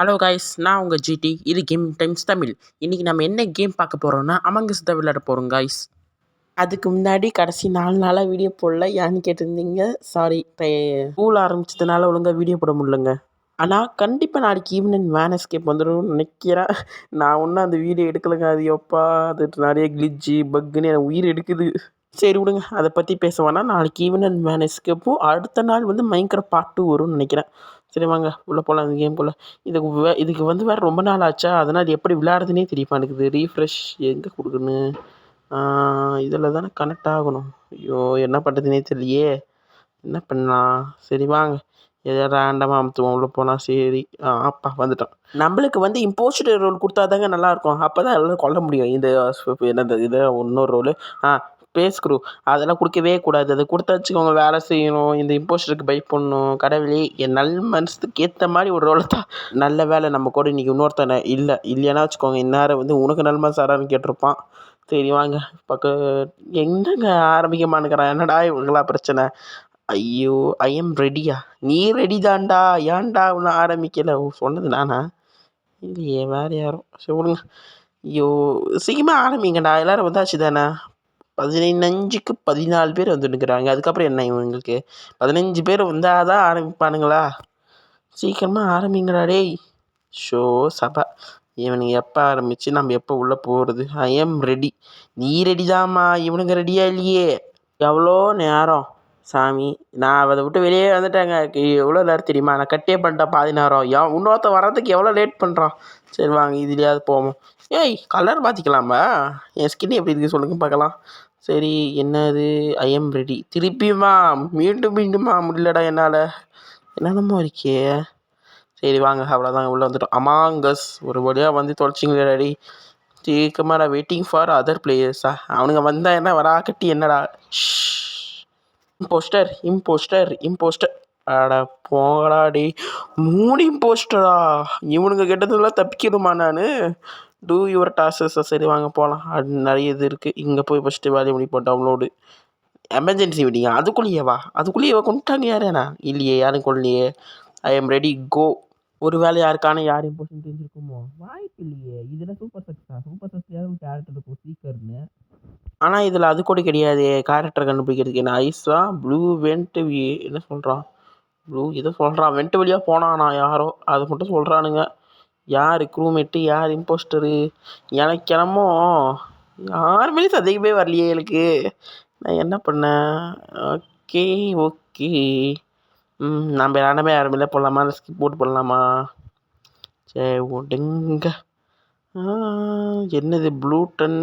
Hello guys, நான் உங்கள் GT. இது கேமிங் டைம்ஸ் தமிழ். இன்றைக்கி நம்ம என்ன கேம் பார்க்க போகிறோம்னா அமங் அஸ் தான் விளையாட போகிறோம் காய்ஸ். அதுக்கு முன்னாடி கடைசி 4 நாளாக வீடியோ போடல, ஏன்னு கேட்டிருந்தீங்க. சாரி, ஸ்கூல் ஆரம்பிச்சதுனால ஒழுங்காக வீடியோ போட முடியலங்க. ஆனால் கண்டிப்பாக நாளைக்கு ஈவினிங் வேன் எஸ்கேப் வந்துடும் நினைக்கிறேன். நான் ஒன்றும் அந்த வீடியோ எடுக்கலைங்க. அது எப்பா அது நிறைய கிளிட்ஜி பக்குன்னு என் உயிர் எடுக்குது. சரி விடுங்க, அதை பற்றி பேச வேணாம். நாளைக்கு ஈவினிங் வேன் எஸ்கேப்பும் அடுத்த நாள் வந்து மைன்கிராஃப்ட் பார்ட் 2 வரும்னு நினைக்கிறேன். சரி வாங்க உள்ளே போகலாம். அந்த கேம் போல் இதுக்கு வந்து வேறு ரொம்ப நாள் ஆச்சா, அதனால் அது எப்படி விளையாடுறதுனே தெரிய மாட்டேங்குது. ரீஃப்ரெஷ் எங்கே கொடுக்கணும்? இதில் தானே கனெக்ட் ஆகணும். ஐயோ, என்ன பண்ணுறதுனே தெரியலையே. என்ன பண்ணலாம்? சரி வாங்க, எதோ ரேண்டமாக அமுத்துவோம். உள்ளே போனால் சரி. அப்பா வந்துட்டோம். நம்மளுக்கு வந்து இம்போஸ்ட் ரோல் கொடுத்தா தாங்க நல்லாயிருக்கும். அப்போ தான் எல்லாம் கொல்ல முடியும். இந்த என்னது இது இன்னொரு ரோலு ஸ்பேஸ் க்ரூ அதெல்லாம் கொடுக்கவே கூடாது. அதை கொடுத்தா வச்சுக்கோங்க, வேலை செய்யணும், இந்த இம்போஸ்டருக்கு பை பண்ணணும். கடவுளே, என் நல் மனசுக்கு ஏற்ற மாதிரி ஒரு ரோலை தான். நல்ல வேலை நம்ம கூட இன்றைக்கி இன்னொருத்தனை இல்லைன்னா வச்சுக்கோங்க, இந்நேரம் வந்து உனக்கு நல் மனசாரான்னு கேட்டிருப்பான். சரி வாங்க எங்கங்க ஆரம்பிக்க மாட்டேங்கிறான். என்னடா இவங்களா பிரச்சனை? ஐயோ, ஐ எம் ரெடியா? நீ ரெடி தான்டா. ஏன்டா ஒன்றும் ஆரம்பிக்கலை? சொன்னது நானா? இல்லையே, வேறு யாரும். சரி விடுங்க. ஐயோ, சீக்கிரமாக ஆரம்பிங்கடா. எல்லோரும் வந்தாச்சு தானே? 15க்கு 14 பேர் வந்துட்டுருக்குறாங்க. அதுக்கப்புறம் என்ன இவங்களுக்கு? 15 பேர் வந்தால் தான் ஆரம்பிப்பானுங்களா? சீக்கிரமாக ஆரம்பிங்கடா டேய். ஷோ சபா, இவனுங்க எப்போ ஆரம்பித்து நம்ம எப்போ உள்ளே போகிறது? ஐ எம் ரெடி. நீ ரெடி தாம்மா, இவனுங்க ரெடியா இல்லையே. எவ்வளோ நேரம் சாமி, நான் அதை விட்டு வெளியே வந்துட்டேங்க. எவ்வளோ நேரம் தெரியுமா? நான் கட்டே பண்ணிட்டேன் பாதி நேரம். இன்னொருத்த வர்றதுக்கு எவ்வளோ லேட் பண்ணுறான். சரி வாங்க, இதுலையாவது போவோம். ஏய், கலர் மாற்றிக்கலாமா? என் ஸ்கின் எப்படி இருக்குது சொல்லுங்க பார்க்கலாம். சரி, என்னது? I am ready. திருப்பியுமா? மீண்டுமா? முடியலடா என்னால். என்னென்னமோ இருக்கே. சரி வாங்க, அவ்வளோதாங்க, உள்ளே வந்துட்டோம். அமாங் அஸ் ஒரு வழியாக வந்து தொலைச்சிங்களா டாடி? சீக்கிரமாக நான் வெயிட்டிங் ஃபார் அதர் பிளேயர்ஸா? அவனுங்க வந்தால் என்ன வரா கட்டி என்னடா? இம்போஸ்டர். அட போங்கடா டே. 3 இம்போஸ்டரா? இவனுங்க கெட்டதெல்லாம் தப்பிக்கணுமா நான்? Do your tasks. சரி வாங்க போகலாம். அது நிறைய இது இருக்குது. இங்கே போய் ஃபஸ்ட்டு வேலையை முடிப்போம். டவுன்லோடு எமர்ஜென்சி மீட்டிங்கா? அதுக்குள்ளேயே கொண்டுட்டாங்க. யாரேண்ணா? இல்லையே, யாரும் கொள்ளலையே. ஐ எம் ரெடி, கோ. ஒரு வேலை யாருக்கான யார் இம்போஸ்டன் தெரிஞ்சிருக்குமோ? வாய்ப்பு இல்லையே. இதில் சூப்பர் சக்ஸியாவது கேரக்டர் இருக்கும் சீக்கர்னு. ஆனால் இதில் அது கூட கிடையாது. கேரக்டர் கண்டுபிடிக்கிறதுக்கு என்ன ஐஸா? ப்ளூ வெண்ட் என்ன சொல்கிறான்? ப்ளூ இதை சொல்கிறான். வெண்ட் வழியாக போனானா யாரோ, அதை மட்டும் சொல்கிறானுங்க. யார் க்ரூமேட்டு, யார் இம்போஸ்டரு? எனக்கு என்னமோ யாருமே சந்தேகமே வரலையே எனக்கு. நான் என்ன பண்ணேன்? ஓகே. நம்ம ரெண்டமே யாருமே போடலாமா? ஸ்கிப் போட்டு போடலாமா? சரி விடுங்க. என்னது ப்ளூட்டன்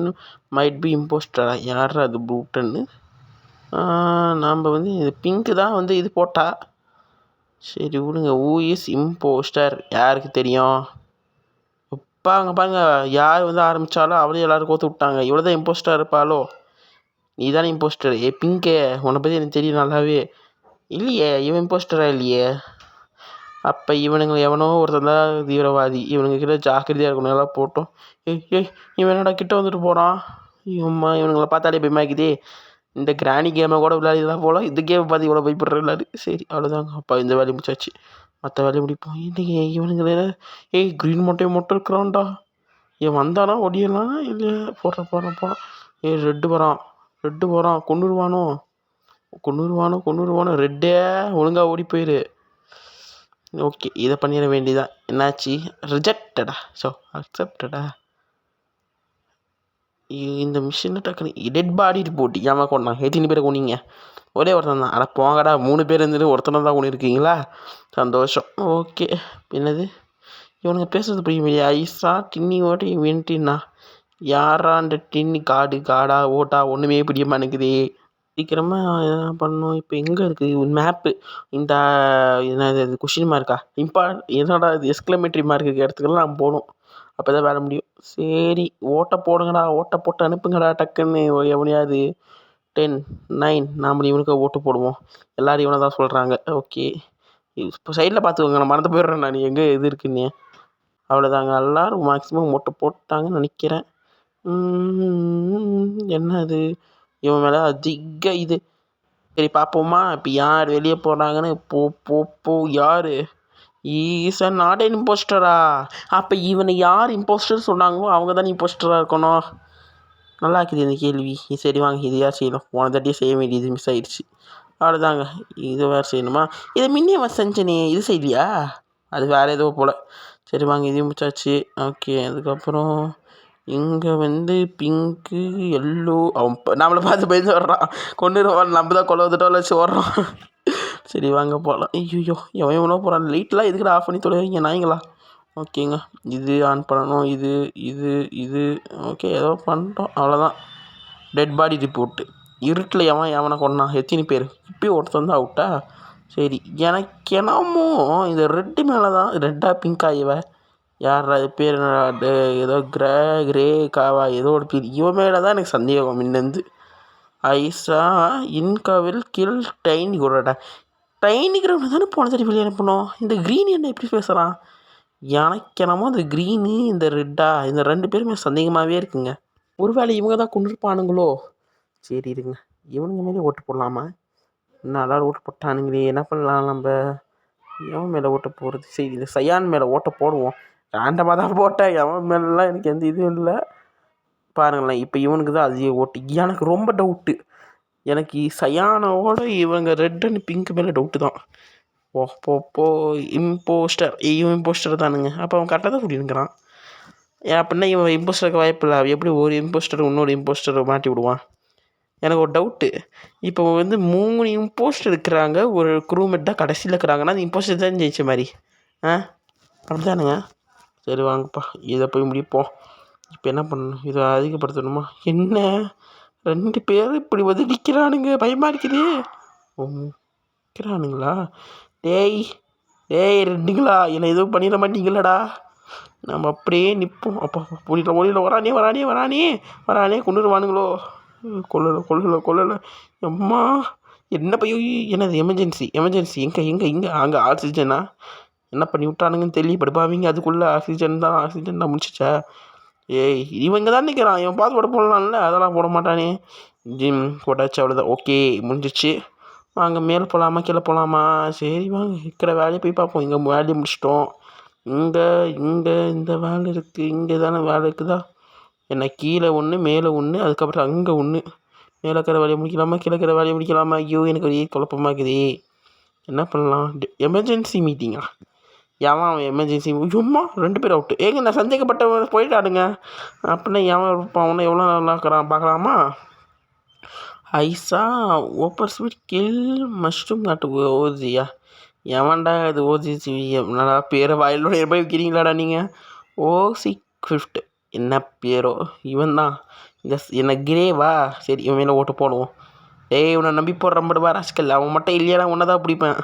மைட் பி இம்போஸ்டரா? யார் அது ப்ளூட்டன்னு? நாம் வந்து இது பிங்க்கு தான் வந்து இது போட்டா. சரி விடுங்க. Who is impostor? யாருக்கு தெரியும்? பாருங்க, யார் வந்து ஆரம்பித்தாலும் அவளையும் எல்லோரும் கோத்து விட்டாங்க. இவ்வளோ தான் இம்போஸ்டர் இருப்பாளோ? நீ தானே இம்போஸ்டர். பிங்கே, உன்னை பற்றி எனக்கு தெரியும் நல்லாவே. இல்லையே, இவன் இம்போஸ்டராக இல்லையே. அப்போ இவனுங்களை எவனோ ஒருத்தன் தான் தீவிரவாதி. இவனுங்க கிட்ட ஜாக்கிரதையாக இருக்கணும். எல்லாம் போட்டோம். இவன் என்னடா கிட்ட வந்துட்டு போகிறான்? ஐயோம்மா, இவனுங்களை பார்த்தாலே பயமாக்குதே. இந்த கிராணி கேமை கூட விளையாடிலாம் போல, இந்த கேமை பார்த்து இவ்வளோ பயப்படுற விளையாடு. சரி அவ்வளோதாங்க. அப்பா இந்த வேலையை முடிச்சாச்சு. மற்ற வேலையை முடிப்போம். இல்லையே, இவனுங்களே. க்ரீன் மட்டும் இருக்கிறான்டா. வந்தானா ஒடியலாம் இல்லையா? போகிறான். ரெட்டு வரான். கொண்டுருவானோ. ரெட்டே ஒழுங்காக ஓடி போயிரு. ஓகே, இதை பண்ணிட வேண்டியதான். என்னாச்சு? ரிஜெக்டடா. ஸோ அக்செப்டடா. இந்த மிஷினை டக்குன்னு டெட் பாடி போட்டு ஏமா கொண்டான்? 18 பேரை கொண்டீங்க. ஒரே ஒருத்தன் தான். ஆனால் போங்கடா, 3 பேர் இருந்துட்டு ஒருத்தனை தான் கொண்டு இருக்கீங்களா? சந்தோஷம். ஓகே. என்னது இவனுங்க பேசுறது புரியுமே? ஐஸா டின்னி ஓட்டி வென்ட்டின்னா யாரா? அந்த டின்னி காடா ஓட்டா ஒன்றுமே புரிய மாட்டேங்குதே. சீக்கிரமாக எதனா பண்ணணும். இப்போ எங்கே இருக்குது மேப்பு? இந்த என்னது கொஷின் மார்க்கா? என்னடா இது எக்ஸ்க்ளமேட்டரி மார்க் இருக்கிற இடத்துக்கெல்லாம் நான் போகணும். அப்போ தான் வேலை முடியும். சரி, ஓட்டை போடுங்கடா. ஓட்டை போட்டு அனுப்புங்கடா டக்குன்னு. எவனையாவது 10 9 நாம் இவனுக்கு ஓட்டு போடுவோம். எல்லோரும் இவனை தான் சொல்கிறாங்க. ஓகே, இப்போ சைடில் பார்த்துக்கோங்க. நான் மறந்து போயிடுறேன். நான் எங்கே இது இருக்குன்னு. அவ்வளோதாங்க. எல்லோரும் மேக்ஸிமம் ஓட்டு போட்டாங்கன்னு நினைக்கிறேன். என்ன அது? இவன் மேலே அதிக இது. சரி பார்ப்போமா இப்போ யார் வெளியே போகிறாங்கன்னு. போ யார்? ஈஸ் நாட் அன் இம்போஸ்டரா? அப்போ இவனை யார் இம்போஸ்டர் சொன்னாங்களோ அவங்க தான் இம்போஸ்டராக இருக்கணும். நல்லா இருக்குது இந்த கேள்வி. சரி வாங்க, இது யார் செய்யணும்? போன தட்டியே செய்ய வேண்டியது மிஸ் ஆயிடுச்சு. அவ்வளோதாங்க. இது வேறு செய்யணுமா? இதை முன்னே செஞ்சனே, இது செய்யலையா? அது வேறு ஏதோ போல். சரி வாங்க, இதையும் முடிச்சாச்சு. ஓகே, அதுக்கப்புறம் இங்கே பிங்க்கு எல்லோ. அவன் நம்மளை பார்த்து பயந்து வர்றான். கொண்டுருவான், நம்ம தான் கொலை வந்துட்டோம் வச்சு ஓடுறான். சரி வாங்க போகலாம். ஐயோ, எவன் எவ்வளோ போகிறான்? லைட்லாம் எதுக்கு ஆஃப் பண்ணி தொலைவீங்க நாய்ங்களா? ஓகேங்க, இது ஆன் பண்ணணும். இது இது இது ஓகே, ஏதோ பண்ணிட்டோம், அவ்வளோதான். Dead body report. இருட்டில் எவனை கொண்டான்? எத்தனை பேர்? இப்போயும் ஒருத்தன் தான் அவுட்டா? சரி, எனக்கு என்னமோ இந்த ரெட்டு மேலே தான். ரெட்டா பிங்கா யார் அது பேர்? ஏதோ கிரே காவா ஏதோ ஒரு பேர். இவன் மேலே தான் எனக்கு சந்தேகம் முன்னேருந்து. ஐசா இன்கவில் கில் டைனி கூடடா. டைனிக்கிறவனை தானே போன தடவை வெளியே அனுப்பணும். இந்த க்ரீன் என்ன எப்படி பேசுகிறான்? எனக்கு என்னமோ இந்த க்ரீனு இந்த ரெட்டா இந்த 2 பேருமே சந்தேகமாகவே இருக்குங்க. ஒருவேளை இவங்க தான் கொண்டிருப்பானுங்களோ? சரி இருங்க, இவனுங்க மேலே ஓட்டு போடலாமா? நல்லா ஓட்டு போட்டானுங்களே, என்ன பண்ணலாம் நம்ம? எவன் மேலே ஓட்ட போகிறது? சரி, இந்த சயான் மேலே ஓட்ட போடுவோம். ரேண்டமாக தான் போட்டேன், எவன் மேலாம் எனக்கு எந்த இதுவும் இல்லை. பாருங்களேன், இப்போ இவனுக்கு தான் அதிக ஓட்டு. எனக்கு ரொம்ப டவுட்டு. எனக்கு சயானோட இவங்க ரெட் அண்ட் பிங்க் மேலே டவுட்டு தான். போ இம்போஸ்டர். இவன் இம்போஸ்டர் தானுங்க. அப்போ அவன் கரெக்டாக தான் சொல்லியிருக்கிறான். அப்படின்னா இவன் இம்போஸ்டருக்கு வாய்ப்பு இல்லை. எப்படி ஒரு இம்போஸ்டர் இன்னொரு இம்போஸ்டரை மாட்டி விடுவான்? எனக்கு ஒரு டவுட்டு. இப்போ 3 இம்போஸ்டர் இருக்கிறாங்க, ஒரு க்ரூமேட் தான் கடைசியில் இருக்கிறாங்கன்னா அந்த இம்போஸ்டர் தான் ஜெயிச்ச மாதிரி. அப்படி தானுங்க. சரி வாங்கப்பா, இதை போய் முடிப்போம். இப்போ என்ன பண்ணணும்? இதை அதிகப்படுத்தணுமா? என்ன 2 பேர் இப்படி நிற்கிறானுங்க, பயமாக இருக்குது. நிற்கிறானுங்களா? டேய் ரெண்டுங்களா, என்னை எதுவும் பண்ணிட மாட்டீங்களடா? நம்ம அப்படியே நிற்போம். அப்பா ஒளியில் வரானே கொண்டுருவானுங்களோ? கொள்ளலை. அம்மா என்ன பையோ, என்னது எமர்ஜென்சி எங்கே அங்கே ஆக்சிஜனா? என்ன பண்ணி விட்டானுங்கன்னு தெரியல. படுப்பாவீங்க அதுக்குள்ளே ஆக்சிஜன் தான் முடிச்சிச்சா? ஏய், இவங்க தான் நிற்கிறான். இவன் பாஸ்வேர்டு போடலாம்ல, அதெல்லாம் போட மாட்டானே. ஜிம் போட்டாச்சு, அவ்வளோதான். ஓகே, முடிஞ்சிச்சு. வாங்க மேலே போகலாமா கீழே போகலாமா? சரி வாங்க, இருக்கிற வேலையை போய் பார்ப்போம். இங்கே வேலையை முடிச்சிட்டோம். இங்கே இந்த வேலை இருக்குது. இங்கே தானே வேலை இருக்குதா? என்ன கீழே ஒன்று மேலே ஒன்று, அதுக்கப்புறம் அங்கே ஒன்று. மேலே இருக்கிற வேலையை முடிக்கலாமா கீழே இருக்கிற வேலையை முடிக்கலாமா? ஐயோ, எனக்கு ஒரே குழப்பமாக இருக்குது. என்ன பண்ணலாம்? எமர்ஜென்சி மீட்டிங்கா? அவன் எமர்ஜென்சி சும்மா 2 பேர் அவுட்டு. ஏங்க, நான் சந்தேகப்பட்டவன் போயிட்டானுங்க. அப்படின்னா எவன் இருப்பான்? அவனை எவ்வளோ நல்லா இருக்கிறான் பார்க்கலாமா? ஐசா ஓப்பர் ஸ்வீட் கில் மஷ்ரூம் நாட்டு ஓஜியா? எவன்டா இது ஓஜி? என்னடா பேரை வாயிலோட போய் வைக்கிறீங்களாடா நீங்கள்? ஓசி ஃபிஃப்ட் என்ன பேரோ? இவன் தான் என்ன கிரேவா? சரி, இவன் மேலே ஓட்டு போடுவோம். இவனை நம்பி போடுறம்படுவா ராஸ்கல். அவன் மட்டும் இல்லையா ஒன்றை தான் பிடிப்பேன்.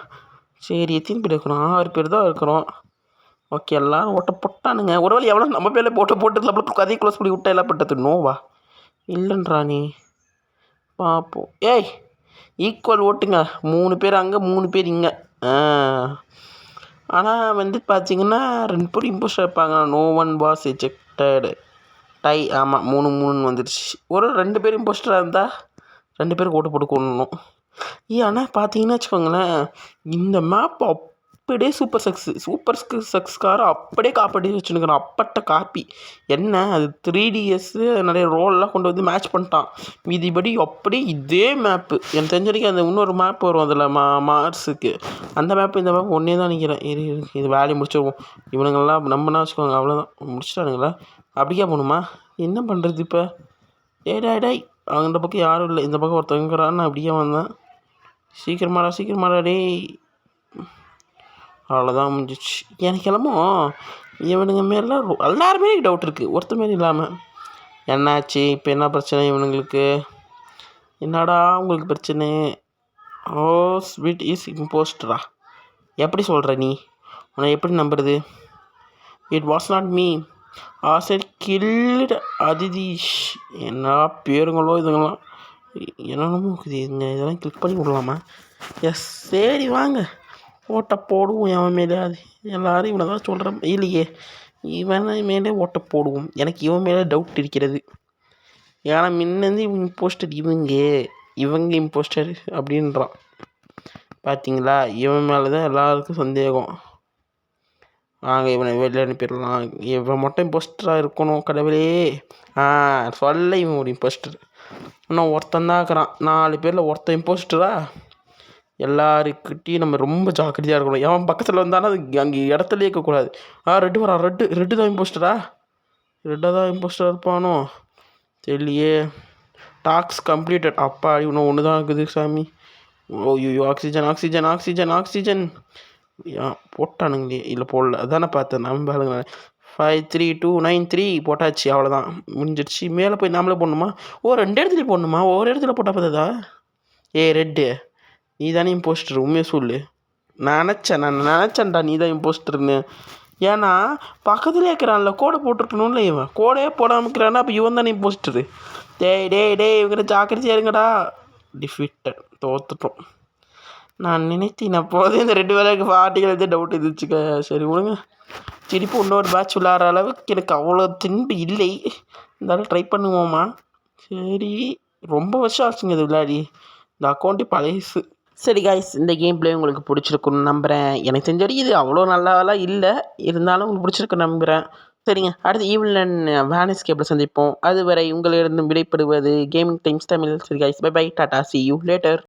சரி, எத்தனை பேர் இருக்கிறோம்? 6 பேர் தான் இருக்கிறோம். ஓகே, எல்லாம் ஓட்ட போட்டானுங்க. ஒரு வேளை எவ்வளோ நம்ம பேரில் போட்டு நம்மளுக்கு கதையை க்ளோஸ் பண்ணி விட்டா எல்லாம் பட்டது நோவா இல்லைன்றா நீ? பார்ப்போம். ஈக்குவல் ஓட்டுங்க. 3 பேர் அங்கே 3 பேர் இங்கே. ஆனால் பார்த்தீங்கன்னா 2 பேர் இம்போஸ்டர் இருப்பாங்க. No one was ejected. Tie. ஆமாம், 3-3 வந்துடுச்சு. ஒரு 2 பேர் இம்போஸ்டராக இருந்தால் 2 பேருக்கு ஓட்டு போட்டு கொள்ளணும். ஆனால் பார்த்தீங்கன்னா வச்சுக்கோங்களேன், இந்த மேப் அப்படியே சூப்பர் சக்ஸ்கார அப்படியே காப்பி வச்சுருக்கிறான். அப்பட்ட காப்பி. என்ன அது 3DS நிறைய ரோல்லாம் கொண்டு மேட்ச் பண்ணிட்டான். மீதிபடி அப்படியே இதே மேப்பு. எனக்கு தெரிஞ்ச வரைக்கும் அந்த இன்னொரு மேப் வரும் அதில் மார்ஸுக்கு. அந்த மேப்பு இந்த மேப் ஒன்றே தான் நிற்கிறேன். இது வேலையை முடிச்சிடுவோம். இவனுங்கள்லாம் நம்பினா வச்சுக்கோங்க, அவ்வளோதான் முடிச்சிட்டானுங்களா? அப்படியே போகணுமா? என்ன பண்ணுறது இப்போ? டேய் அந்த பக்கம் யாரும் இல்லை, இந்த பக்கம் ஒருத்தங்கிறான்னு அப்படியே வந்தேன். சீக்கிரமாடா டேய். அவ்வளோதான் முடிஞ்சிச்சு. எனக்கு என்னமோ இவனுங்க மேலே எல்லாருமே எனக்கு டவுட் இருக்குது, ஒருத்தர் மாரி இல்லாமல். என்னாச்சு இப்போ? என்ன பிரச்சனை இவனுங்களுக்கு? என்னடா உங்களுக்கு பிரச்சனை? ஓ ஸ்வீட் இஸ் இம்போஸ்டரா? எப்படி சொல்கிற நீ? உன்னை எப்படி நம்புறது? It was not me. ஆசைட் கில்டு அதிதீஷ். என்ன பேருங்களோ இதுங்களாம், என்னென்னமோ இருக்குதுங்க. இதெல்லாம் கிளிக் பண்ணி விடலாமா? எஸ், சரி வாங்க ஓட்டை போடுவோம். எவன் மேலே அது எல்லோரும் இவனை தான் சொல்கிறேன். இல்லையே, இவன் மேலே ஓட்டை போடுவோம். எனக்கு இவன் மேலே டவுட் இருக்கிறது. ஏன்னா முன்னேருந்து இவன் இம்போஸ்டர், இவங்க இம்போஸ்டர் அப்படின்றான். பார்த்தீங்களா? இவன் மேலே தான் எல்லாருக்கும் சந்தேகம். வாங்க இவனை வெளியே அனுப்பிடலாம். இவன் மட்டும் இம்போஸ்டராக இருக்கணும் கடவுளே. சொல்ல இவன் ஒரு இம்போஸ்டர். இன்னும் ஒருத்தன் தான் இருக்கிறான். 4 பேரில் ஒருத்தன் இம்போஸ்டரா. எல்லாருக்கிட்டையும் நம்ம ரொம்ப ஜாக்கிரதையாக இருக்கணும். எவன் பக்கத்தில் வந்தாலும் அது அங்கே இடத்துலையே இருக்கக்கூடாது. ரெட்டு வரான். ரெட்டு தான் இம்போஸ்டரா. ரெட்டாக தான் இம்போஸ்டராக இருப்பானோ தெரியலையே. Tasks completed. அப்பா இன்னும் ஒன்று தான் இருக்குது சாமி. ஓய்யோ ஆக்சிஜன் போட்டானுங்களே. இல்லை போடல, அதானே பார்த்தேன். நம்ம 53293 போட்டாச்சு. அவ்வளோதான், முடிஞ்சிடுச்சு. மேலே போய் நாமளே போடணுமா? 2 இடத்துல போடணுமா? ஒரு இடத்துல போட்டால் பார்த்ததா? ரெட்டு நீ தானே இம்போஸ்டர், உண்மையை சொல்லு. நான் நினச்சேன்டா நீ தான் இம்போஸ்டர்னு. ஏன்னா பக்கத்துலேயே இருக்கிறான்ல, கோடை போட்டிருக்கணும்ல. இவன் கோடையே போடாமல் இருக்கிறான்னா அப்போ இவன் தானே இம்போஸ்டரு. டேய் இவங்கிட்ட ஜாக்கிரதையாக இருங்கடா. டிஃபீட்டட், தோத்துட்டோம். நான் போதே இந்த 2 வேலைக்கு பார்ட்டிகள் எதுவும் டவுட் இருந்துச்சுக்க. சரி விடுங்க, திருப்பி இன்னொரு பேட்ச் விளாட்ற அளவுக்கு எனக்கு அவ்வளோ திண்டு இல்லை. இருந்தாலும் ட்ரை பண்ணுவோமா? சரி, ரொம்ப வருஷம் ஆச்சுங்க இது விளையாடி. இந்த அக்கௌண்ட்டு பழையசு. சரி காய்ஸ், இந்த கேம் பிளே உங்களுக்கு பிடிச்சிருக்குன்னு நம்புகிறேன். எனக்கு தெரிஞ்ச வரைக்கும் இது அவ்வளோ நல்லாவெல்லாம் இல்லை, இருந்தாலும் உங்களுக்கு பிடிச்சிருக்குன்னு நம்புகிறேன். சரிங்க, அடுத்து ஈவினிங் வேனிஸ் கேப்பில் சந்திப்போம். அதுவரை உங்களிடம் விடைபெறுவது கேமிங் டைம்ஸ் தமிழ். சரி guys, bye tata, see you later.